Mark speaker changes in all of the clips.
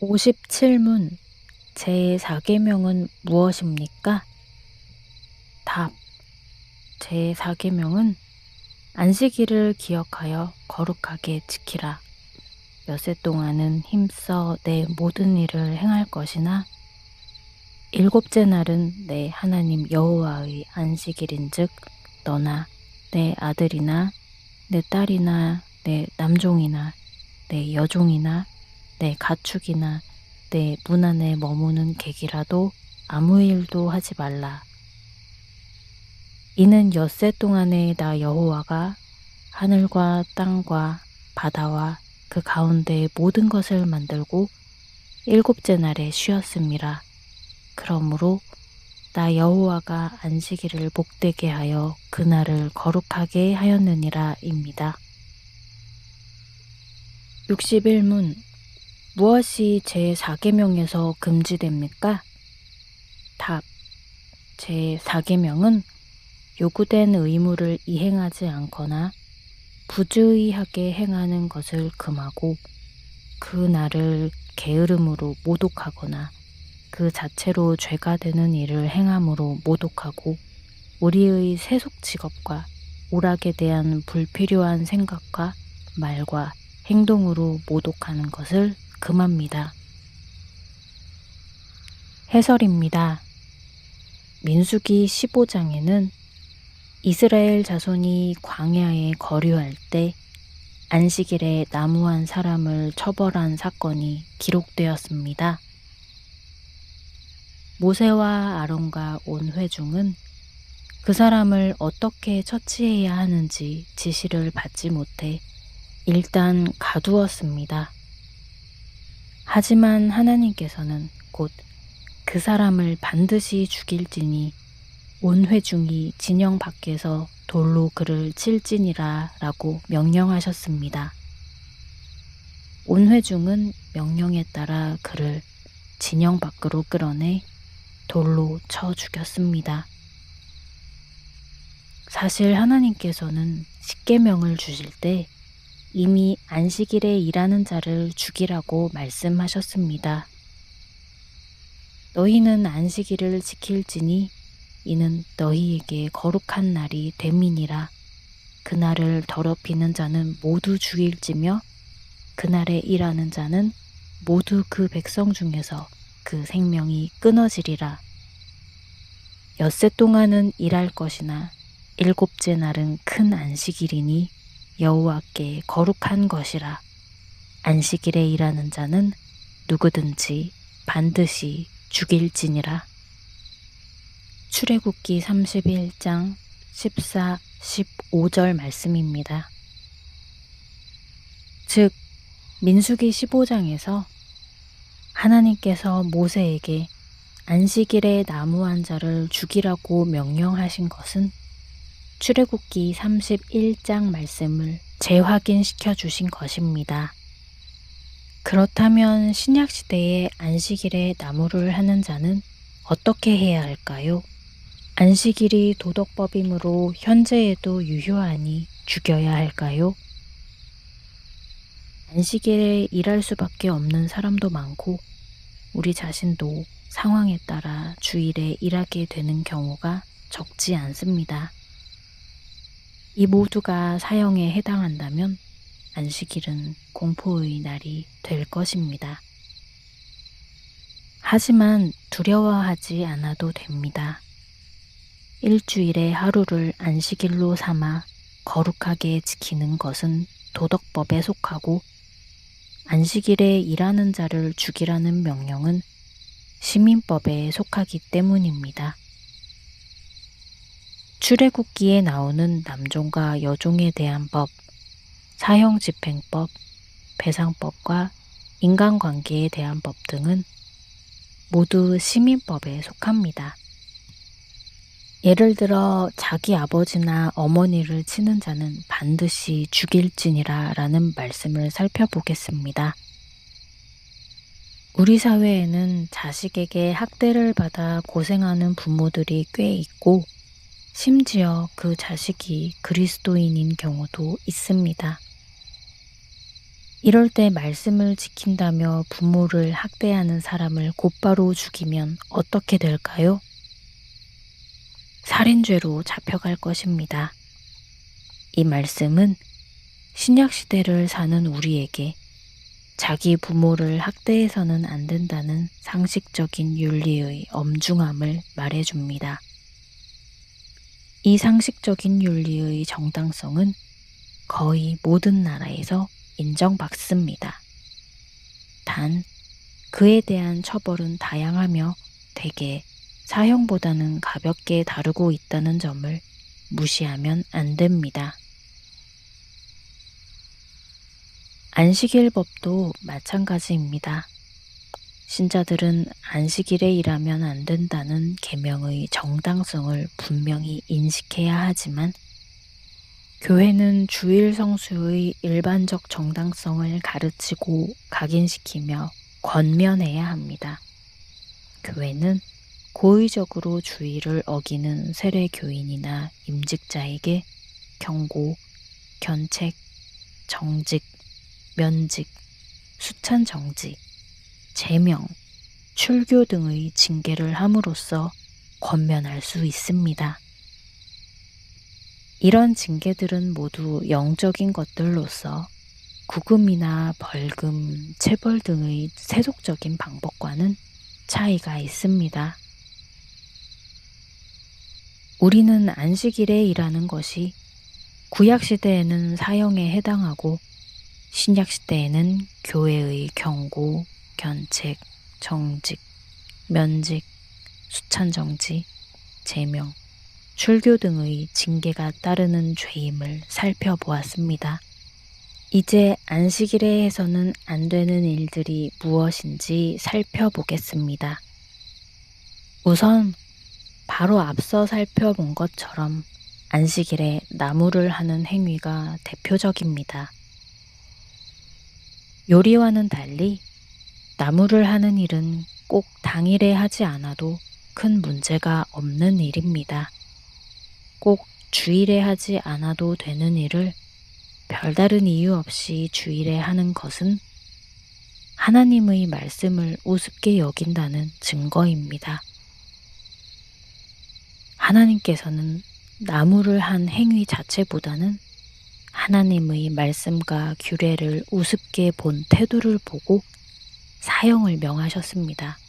Speaker 1: 57문 제4계명은 무엇입니까? 답. 제4계명은 안식일을 기억하여 거룩하게 지키라. 엿새 동안은 힘써 내 모든 일을 행할 것이나 일곱째 날은 내 하나님 여호와의 안식일인즉 너나 내 아들이나 내 딸이나 내 남종이나 내 여종이나 내 가축이나 내 문 안에 머무는 객이라도 아무 일도 하지 말라. 이는 엿새 동안에 나 여호와가 하늘과 땅과 바다와 그 가운데의 모든 것을 만들고 일곱째 날에 쉬었음이라. 그러므로 나 여호와가 안식일을 복되게 하여 그날을 거룩하게 하였느니라입니다. 61문 무엇이 제4계명에서 금지됩니까? 답. 제4계명은 요구된 의무를 이행하지 않거나 부주의하게 행하는 것을 금하고 그 날을 게으름으로 모독하거나 그 자체로 죄가 되는 일을 행함으로 모독하고 우리의 세속 직업과 오락에 대한 불필요한 생각과 말과 행동으로 모독하는 것을 금합니다. 해설입니다. 민수기 15장에는 이스라엘 자손이 광야에 거류할 때 안식일에 나무한 사람을 처벌한 사건이 기록되었습니다. 모세와 아론과 온 회중은 그 사람을 어떻게 처치해야 하는지 지시를 받지 못해 일단 가두었습니다. 하지만 하나님께서는 곧 그 사람을 반드시 죽일지니 온 회중이 진영 밖에서 돌로 그를 칠지니라 라고 명령하셨습니다. 온 회중은 명령에 따라 그를 진영 밖으로 끌어내 돌로 쳐 죽였습니다. 사실 하나님께서는 십계명을 주실 때 이미 안식일에 일하는 자를 죽이라고 말씀하셨습니다. 너희는 안식일을 지킬지니 이는 너희에게 거룩한 날이 됨이니라. 그날을 더럽히는 자는 모두 죽일지며 그날에 일하는 자는 모두 그 백성 중에서 그 생명이 끊어지리라. 엿새 동안은 일할 것이나 일곱째 날은 큰 안식일이니 여호와께 거룩한 것이라. 안식일에 일하는 자는 누구든지 반드시 죽일지니라. 출애굽기 31장 14, 15절 말씀입니다. 즉 민수기 15장에서 하나님께서 모세에게 안식일에 나무한 자를 죽이라고 명령하신 것은 출애굽기 31장 말씀을 재확인시켜 주신 것입니다. 그렇다면 신약시대에 안식일에 나무를 하는 자는 어떻게 해야 할까요? 안식일이 도덕법이므로 현재에도 유효하니 죽여야 할까요? 안식일에 일할 수밖에 없는 사람도 많고 우리 자신도 상황에 따라 주일에 일하게 되는 경우가 적지 않습니다. 이 모두가 사형에 해당한다면 안식일은 공포의 날이 될 것입니다. 하지만 두려워하지 않아도 됩니다. 일주일의 하루를 안식일로 삼아 거룩하게 지키는 것은 도덕법에 속하고 안식일에 일하는 자를 죽이라는 명령은 시민법에 속하기 때문입니다. 출애굽기에 나오는 남종과 여종에 대한 법, 사형집행법, 배상법과 인간관계에 대한 법 등은 모두 시민법에 속합니다. 예를 들어 자기 아버지나 어머니를 치는 자는 반드시 죽일지니라 라는 말씀을 살펴보겠습니다. 우리 사회에는 자식에게 학대를 받아 고생하는 부모들이 꽤 있고 심지어 그 자식이 그리스도인인 경우도 있습니다. 이럴 때 말씀을 지킨다며 부모를 학대하는 사람을 곧바로 죽이면 어떻게 될까요? 살인죄로 잡혀갈 것입니다. 이 말씀은 신약시대를 사는 우리에게 자기 부모를 학대해서는 안 된다는 상식적인 윤리의 엄중함을 말해줍니다. 이 상식적인 윤리의 정당성은 거의 모든 나라에서 인정받습니다. 단, 그에 대한 처벌은 다양하며 대개 사형보다는 가볍게 다루고 있다는 점을 무시하면 안 됩니다. 안식일법도 마찬가지입니다. 신자들은 안식일에 일하면 안 된다는 계명의 정당성을 분명히 인식해야 하지만 교회는 주일 성수의 일반적 정당성을 가르치고 각인시키며 권면해야 합니다. 교회는 고의적으로 주의를 어기는 세례교인이나 임직자에게 경고, 견책, 정직, 면직, 수찬정지, 제명, 출교 등의 징계를 함으로써 권면할 수 있습니다. 이런 징계들은 모두 영적인 것들로서 구금이나 벌금, 체벌 등의 세속적인 방법과는 차이가 있습니다. 우리는 안식일에 일하는 것이 구약시대에는 사형에 해당하고 신약시대에는 교회의 경고, 견책, 정직, 면직, 수찬정지, 제명, 출교 등의 징계가 따르는 죄임을 살펴보았습니다. 이제 안식일에 해서는 안 되는 일들이 무엇인지 살펴보겠습니다. 우선 바로 앞서 살펴본 것처럼 안식일에 나무를 하는 행위가 대표적입니다. 요리와는 달리 나무를 하는 일은 꼭 당일에 하지 않아도 큰 문제가 없는 일입니다. 꼭 주일에 하지 않아도 되는 일을 별다른 이유 없이 주일에 하는 것은 하나님의 말씀을 우습게 여긴다는 증거입니다. 하나님께서는 나무를 한 행위 자체보다는 하나님의 말씀과 규례를 우습게 본 태도를 보고 사형을 명하셨습니다.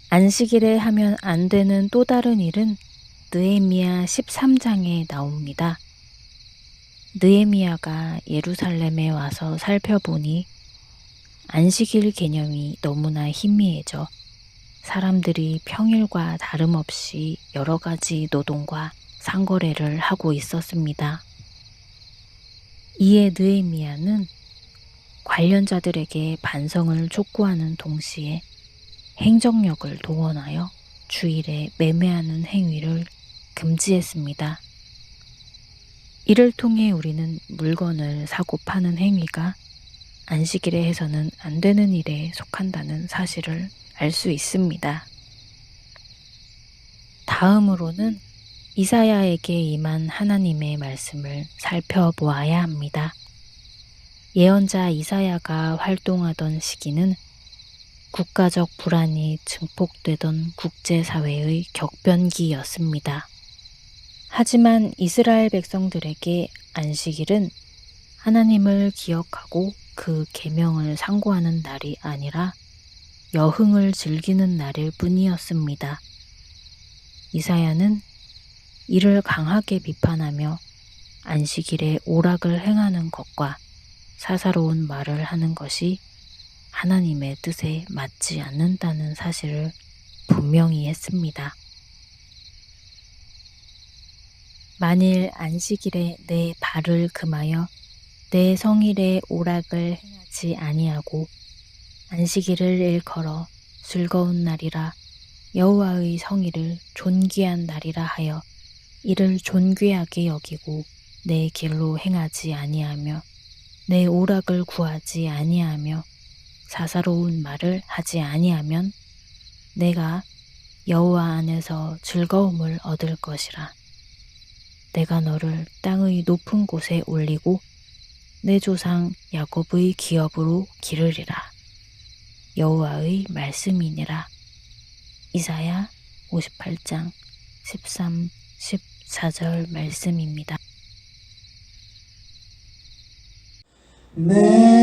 Speaker 1: 안식일에 하면 안 되는 또 다른 일은 느헤미야 13장에 나옵니다. 느헤미야가 예루살렘에 와서 살펴보니 안식일 개념이 너무나 희미해져 사람들이 평일과 다름없이 여러 가지 노동과 상거래를 하고 있었습니다. 이에 느헤미야는 관련자들에게 반성을 촉구하는 동시에 행정력을 동원하여 주일에 매매하는 행위를 금지했습니다. 이를 통해 우리는 물건을 사고 파는 행위가 안식일에 해서는 안 되는 일에 속한다는 사실을 알 수 있습니다. 다음으로는 이사야에게 임한 하나님의 말씀을 살펴보아야 합니다. 예언자 이사야가 활동하던 시기는 국가적 불안이 증폭되던 국제사회의 격변기였습니다. 하지만 이스라엘 백성들에게 안식일은 하나님을 기억하고 그 계명을 상고하는 날이 아니라 여흥을 즐기는 날일 뿐이었습니다. 이사야는 이를 강하게 비판하며 안식일에 오락을 행하는 것과 사사로운 말을 하는 것이 하나님의 뜻에 맞지 않는다는 사실을 분명히 했습니다. 만일 안식일에 내 발을 금하여 내 성일에 오락을 행하지 아니하고 안식일을 일컬어 즐거운 날이라 여호와의 성일을 존귀한 날이라 하여 이를 존귀하게 여기고 내 길로 행하지 아니하며 내 오락을 구하지 아니하며 사사로운 말을 하지 아니하면 내가 여호와 안에서 즐거움을 얻을 것이라. 내가 너를 땅의 높은 곳에 올리고 내 조상 야곱의 기업으로 기르리라. 여호와의 말씀이니라. 이사야 58장 13, 14절 말씀입니다.
Speaker 2: 내